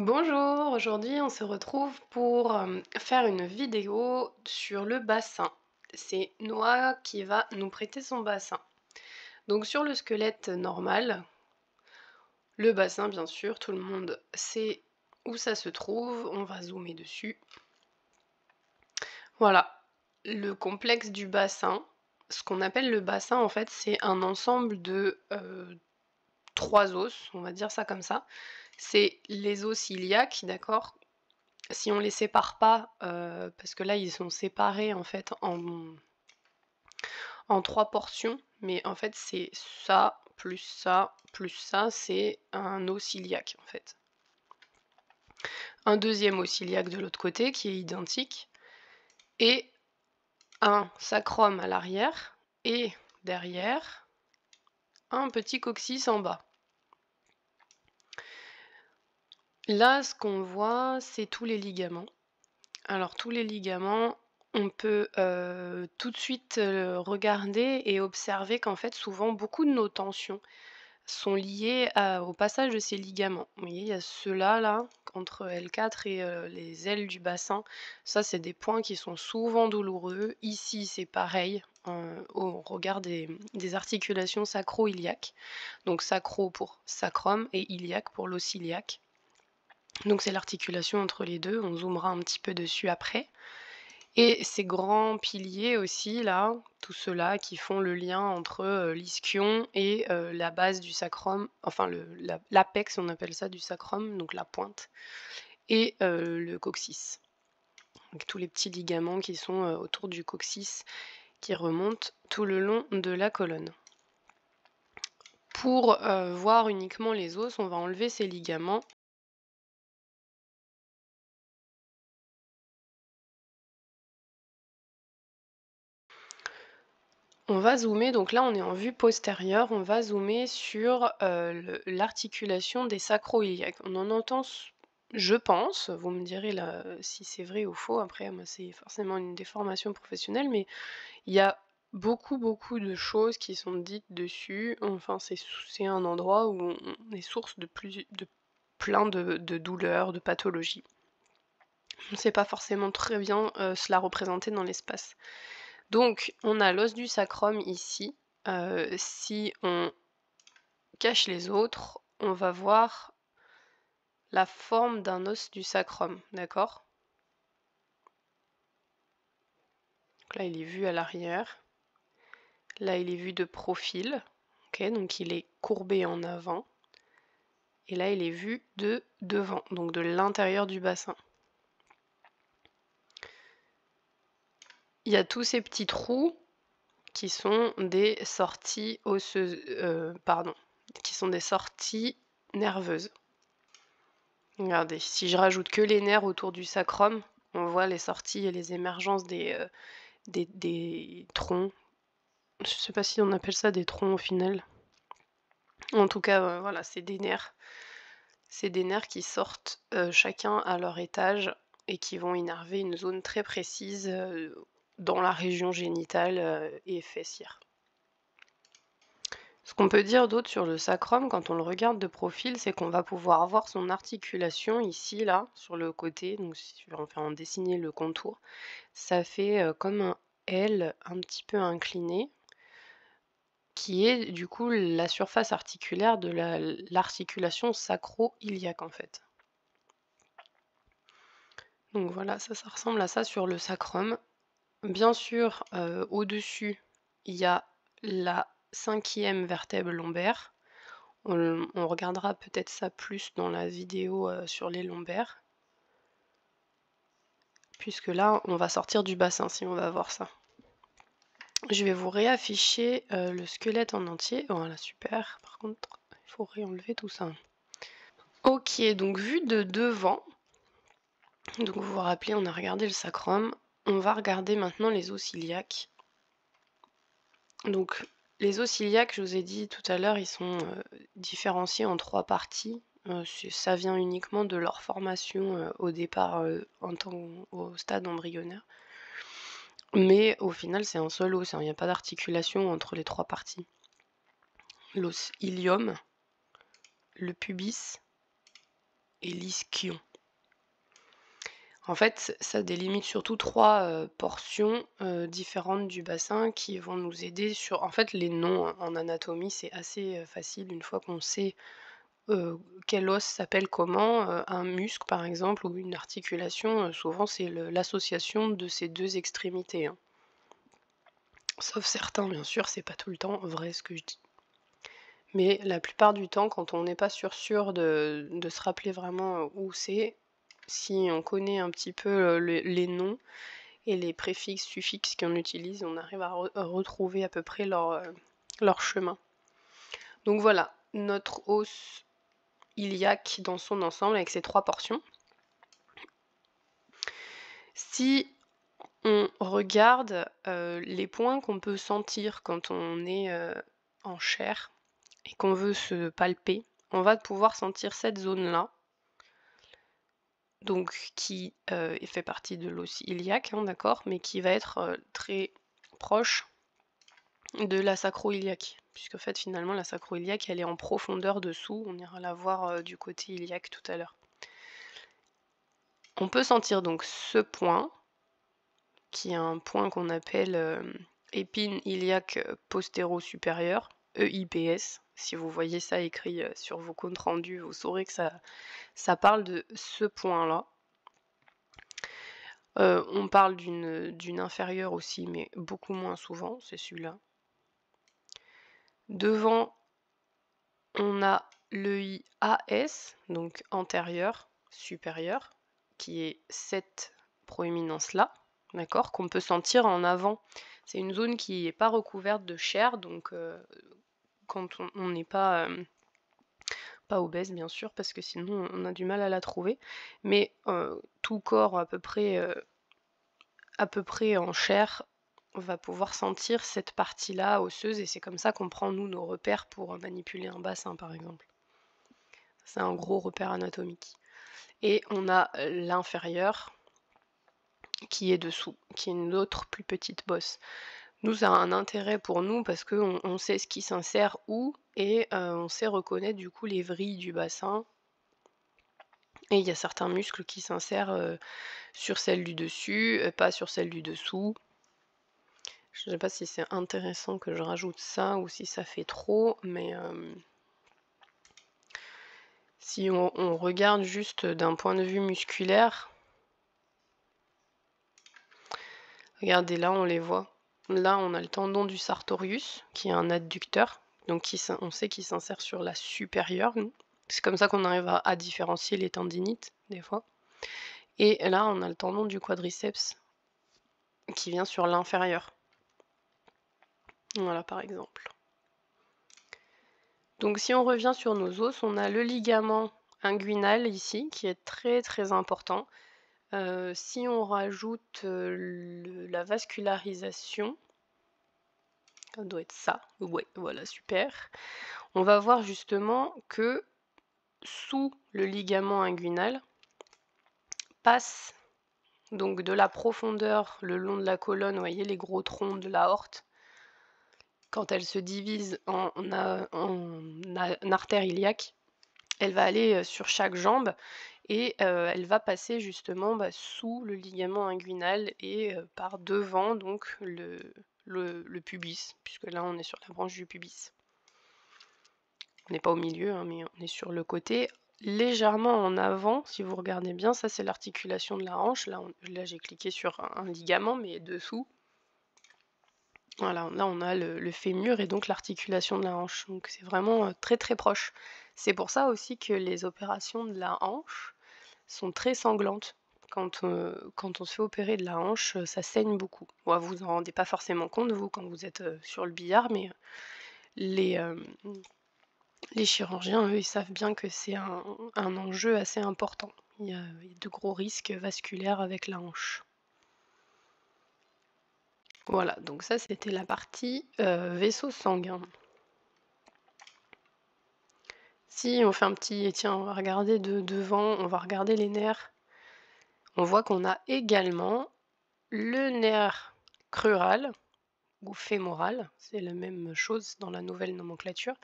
Bonjour, aujourd'hui on se retrouve pour faire une vidéo sur le bassin. C'est Noah qui va nous prêter son bassin. Donc sur le squelette normal, le bassin bien sûr, tout le monde sait où ça se trouve, on va zoomer dessus. Voilà, le complexe du bassin. Ce qu'on appelle le bassin en fait c'est un ensemble de 3 os, on va dire ça comme ça. C'est les os iliaques, d'accord? Si on les sépare pas, parce que là ils sont séparés en fait en 3 portions, mais en fait c'est ça, plus ça, c'est un os iliaque en fait. Un deuxième os iliaque de l'autre côté qui est identique, et un sacrum à l'arrière, et derrière, un petit coccyx en bas. Là, ce qu'on voit, c'est tous les ligaments. Alors tous les ligaments, on peut tout de suite regarder et observer qu'en fait souvent beaucoup de nos tensions sont liées au passage de ces ligaments. Vous voyez, il y a ceux-là là, entre L4 et les ailes du bassin. Ça, c'est des points qui sont souvent douloureux. Ici, c'est pareil, au regard des articulations sacro-iliaques. Donc sacro pour sacrum et iliaque pour l'os iliaque. Donc c'est l'articulation entre les deux, on zoomera un petit peu dessus après. Et ces grands piliers aussi, là, tout ceux-là qui font le lien entre l'ischion et la base du sacrum, enfin l'apex, on appelle ça, du sacrum, donc la pointe, et le coccyx. Donc tous les petits ligaments qui sont autour du coccyx qui remontent tout le long de la colonne. Pour voir uniquement les os, on va enlever ces ligaments. On va zoomer, donc là on est en vue postérieure, on va zoomer sur l'articulation des sacro-iliaques. On en entend, je pense, vous me direz là si c'est vrai ou faux, après moi c'est forcément une déformation professionnelle, mais il y a beaucoup de choses qui sont dites dessus. Enfin c'est un endroit où on est source de plein de douleurs, de pathologies. On ne sait pas forcément très bien cela représenter dans l'espace. Donc, on a l'os du sacrum ici. Si on cache les autres, on va voir la forme d'un os du sacrum, d'accord? Donc là, il est vu à l'arrière. Là, il est vu de profil. Ok, donc il est courbé en avant. Et là, il est vu de devant, donc de l'intérieur du bassin. Il y a tous ces petits trous qui sont des sorties osseuses, qui sont des sorties nerveuses. Regardez, si je rajoute que les nerfs autour du sacrum, on voit les sorties et les émergences des troncs. Je sais pas si on appelle ça des troncs au final. En tout cas, voilà, c'est des nerfs. C'est des nerfs qui sortent chacun à leur étage et qui vont innerver une zone très précise dans la région génitale et fessière. Ce qu'on peut dire d'autre sur le sacrum, quand on le regarde de profil, c'est qu'on va pouvoir voir son articulation ici, là, sur le côté. Donc si je vais en dessiner le contour, ça fait comme un L un petit peu incliné, qui est du coup la surface articulaire de l'articulation sacro-iliaque en fait. Donc voilà, ça ressemble à ça sur le sacrum. Bien sûr, au-dessus, il y a la 5e vertèbre lombaire. On regardera peut-être ça plus dans la vidéo sur les lombaires. Puisque là, on va sortir du bassin si on va voir ça. Je vais vous réafficher le squelette en entier. Voilà, super. Par contre, il faut réenlever tout ça. Ok, donc vue de devant. Donc vous vous rappelez, on a regardé le sacrum. On va regarder maintenant les os iliaques. Donc les os iliaques, je vous ai dit tout à l'heure, ils sont différenciés en 3 parties. Ça vient uniquement de leur formation au départ au stade embryonnaire. Mais au final, c'est un seul os, hein, il n'y a pas d'articulation entre les 3 parties. L'os ilium, le pubis et l'ischio. En fait, ça délimite surtout 3 portions, différentes du bassin qui vont nous aider sur en fait, les noms en anatomie, c'est assez, facile une fois qu'on sait, quel os s'appelle comment, un muscle par exemple ou une articulation, souvent c'est l'association de ces 2 extrémités, hein. Sauf certains bien sûr, c'est pas tout le temps vrai ce que je dis. Mais la plupart du temps, quand on n'est pas sûr de se rappeler vraiment, où c'est, si on connaît un petit peu, les noms et les préfixes, suffixes qu'on utilise, on arrive à retrouver à peu près leur chemin. Donc voilà, notre os iliaque dans son ensemble avec ses 3 portions. Si on regarde, les points qu'on peut sentir quand on est, en chair et qu'on veut se palper, on va pouvoir sentir cette zone-là, donc qui, fait partie de l'os iliaque, hein, d'accord? Mais qui va être, très proche de la sacro-iliaque. Puisqu'en fait, finalement, la sacro-iliaque, elle est en profondeur dessous. On ira la voir, du côté iliaque tout à l'heure. On peut sentir donc ce point, qui est un point qu'on appelle, épine iliaque postéro-supérieure, EIPS. Si vous voyez ça écrit, sur vos comptes rendus, vous saurez que ça parle de ce point-là. On parle d'une inférieure aussi, mais beaucoup moins souvent, c'est celui-là. Devant, on a l'EIAS, donc antérieur, supérieur, qui est cette proéminence-là, d'accord, qu'on peut sentir en avant. C'est une zone qui n'est pas recouverte de chair, donc quand on n'est pas obèse bien sûr, parce que sinon on a du mal à la trouver, mais tout corps à peu près en chair va pouvoir sentir cette partie-là osseuse et c'est comme ça qu'on prend nous nos repères pour manipuler un bassin par exemple. C'est un gros repère anatomique. Et on a l'inférieur qui est dessous, qui est une autre plus petite bosse. Nous, ça a un intérêt pour nous parce qu'on sait ce qui s'insère où et on sait reconnaître du coup les vrilles du bassin. Et il y a certains muscles qui s'insèrent sur celle du dessus, pas sur celle du dessous. Je ne sais pas si c'est intéressant que je rajoute ça ou si ça fait trop, mais si on regarde juste d'un point de vue musculaire, regardez là, on les voit. Là, on a le tendon du sartorius, qui est un adducteur, donc on sait qu'il s'insère sur la supérieure. C'est comme ça qu'on arrive à différencier les tendinites, des fois. Et là, on a le tendon du quadriceps, qui vient sur l'inférieur. Voilà, par exemple. Donc si on revient sur nos os, on a le ligament inguinal ici, qui est très très important. Si on rajoute la vascularisation, ça doit être ça, ouais, voilà, super. On va voir justement que sous le ligament inguinal passe donc de la profondeur le long de la colonne, vous voyez les gros troncs de l'aorte, quand elle se divise en artère iliaque, elle va aller sur chaque jambe et elle va passer justement sous le ligament inguinal et par devant donc le pubis, puisque là on est sur la branche du pubis. On n'est pas au milieu, hein, mais on est sur le côté, légèrement en avant, si vous regardez bien, ça c'est l'articulation de la hanche. Là j'ai cliqué sur un ligament, mais dessous, voilà, là on a le fémur et donc l'articulation de la hanche. Donc c'est vraiment très très proche. C'est pour ça aussi que les opérations de la hanche sont très sanglantes. Quand on se fait opérer de la hanche, ça saigne beaucoup. Bon, vous en rendez pas forcément compte, vous, quand vous êtes sur le billard, mais les, les chirurgiens, eux, ils savent bien que c'est un enjeu assez important. Il y a de gros risques vasculaires avec la hanche. Voilà, donc ça c'était la partie vaisseau sanguin. Si on fait un petit, tiens, on va regarder de devant, on va regarder les nerfs. On voit qu'on a également le nerf crural ou fémoral, c'est la même chose dans la nouvelle nomenclature,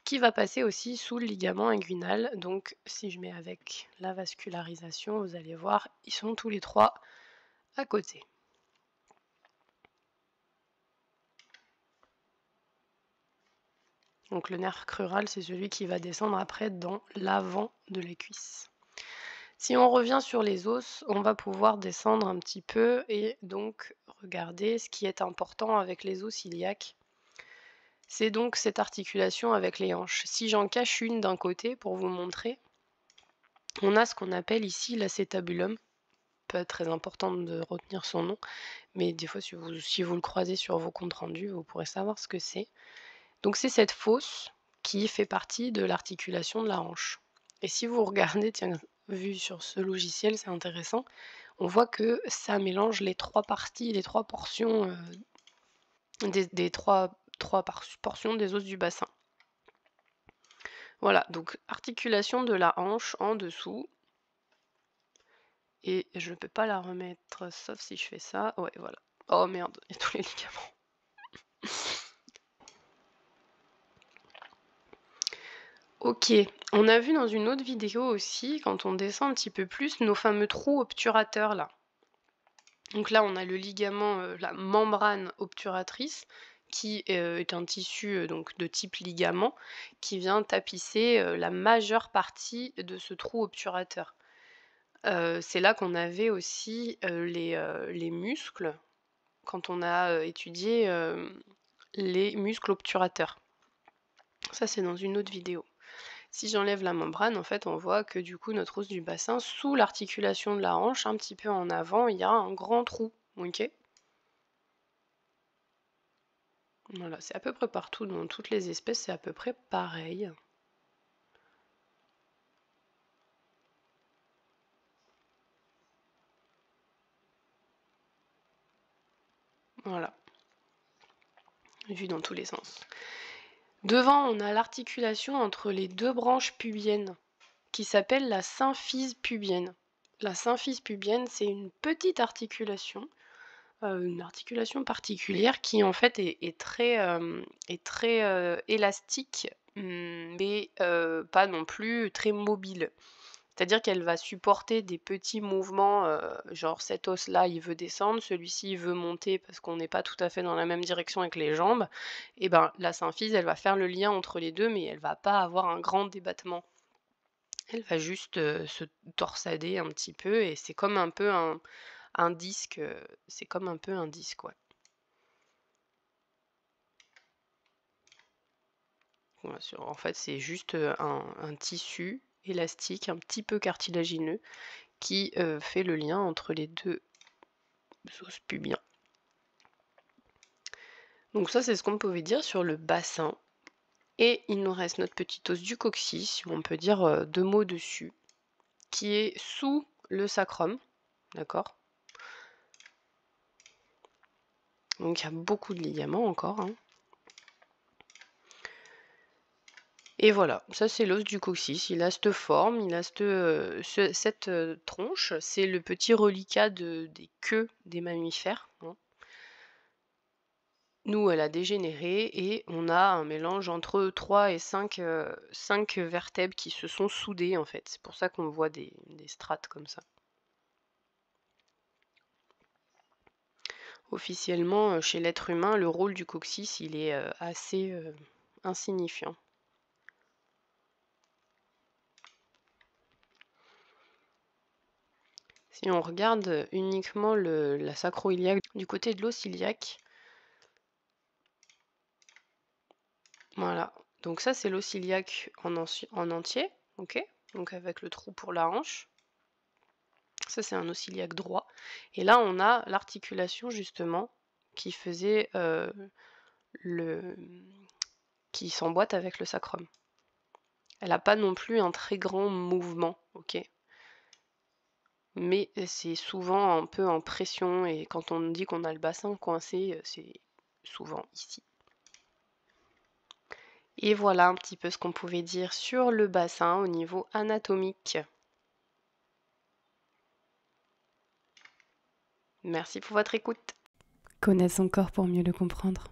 qui va passer aussi sous le ligament inguinal. Donc si je mets avec la vascularisation, vous allez voir, ils sont tous les trois à côté. Donc le nerf crural, c'est celui qui va descendre après dans l'avant de la cuisse. Si on revient sur les os, on va pouvoir descendre un petit peu et donc regarder ce qui est important avec les os iliaques. C'est donc cette articulation avec les hanches. Si j'en cache une d'un côté pour vous montrer, on a ce qu'on appelle ici l'acétabulum. Pas très important de retenir son nom, mais des fois si vous le croisez sur vos comptes rendus, vous pourrez savoir ce que c'est. Donc c'est cette fosse qui fait partie de l'articulation de la hanche. Et si vous regardez, tiens, vu sur ce logiciel, c'est intéressant, on voit que ça mélange les trois parties, les trois portions des trois portions des os du bassin. Voilà, donc articulation de la hanche en dessous. Et je ne peux pas la remettre, sauf si je fais ça. Ouais, voilà. Oh merde, il y a tous les ligaments. Ok, on a vu dans une autre vidéo aussi, quand on descend un petit peu plus, nos fameux trous obturateurs là. Donc là, on a le ligament, la membrane obturatrice, qui est un tissu donc de type ligament, qui vient tapisser la majeure partie de ce trou obturateur. C'est là qu'on avait aussi les muscles, quand on a étudié les muscles obturateurs. Ça, c'est dans une autre vidéo. Si j'enlève la membrane, en fait, on voit que du coup, notre os du bassin, sous l'articulation de la hanche, un petit peu en avant, il y a un grand trou. Ok ? Voilà, c'est à peu près partout, dans toutes les espèces, c'est à peu près pareil. Voilà, vu dans tous les sens. Devant, on a l'articulation entre les deux branches pubiennes, qui s'appelle la symphyse pubienne. La symphyse pubienne, c'est une petite articulation, une articulation particulière qui en fait est très élastique, mais pas non plus très mobile. C'est-à-dire qu'elle va supporter des petits mouvements, genre cet os-là, il veut descendre, celui-ci, il veut monter parce qu'on n'est pas tout à fait dans la même direction avec les jambes. Et ben, la symphyse, elle va faire le lien entre les deux, mais elle va pas avoir un grand débattement. Elle va juste se torsader un petit peu et c'est comme un peu un disque. C'est comme un peu un disque, ouais. Voilà, en fait, c'est juste un tissu élastique, un petit peu cartilagineux, qui fait le lien entre les deux os pubiens. Donc ça, c'est ce qu'on pouvait dire sur le bassin. Et il nous reste notre petit os du coccyx, si on peut dire deux mots dessus, qui est sous le sacrum, d'accord? Donc il y a beaucoup de ligaments encore, hein. Et voilà, ça c'est l'os du coccyx, il a cette forme, il a cette tronche, c'est le petit reliquat des queues des mammifères, hein. Nous, elle a dégénéré et on a un mélange entre 3 et 5 vertèbres qui se sont soudées en fait. C'est pour ça qu'on voit des strates comme ça. Officiellement, chez l'être humain, le rôle du coccyx, il est assez insignifiant. Si on regarde uniquement la sacro-iliaque du côté de l'os iliaque, voilà. Donc ça, c'est l'os iliaque en entier, ok? Donc avec le trou pour la hanche. Ça, c'est un os iliaque droit. Et là, on a l'articulation, justement, qui faisait qui s'emboîte avec le sacrum. Elle n'a pas non plus un très grand mouvement, ok? Mais c'est souvent un peu en pression, et quand on dit qu'on a le bassin coincé, c'est souvent ici. Et voilà un petit peu ce qu'on pouvait dire sur le bassin au niveau anatomique. Merci pour votre écoute. Connaître son corps pour mieux le comprendre.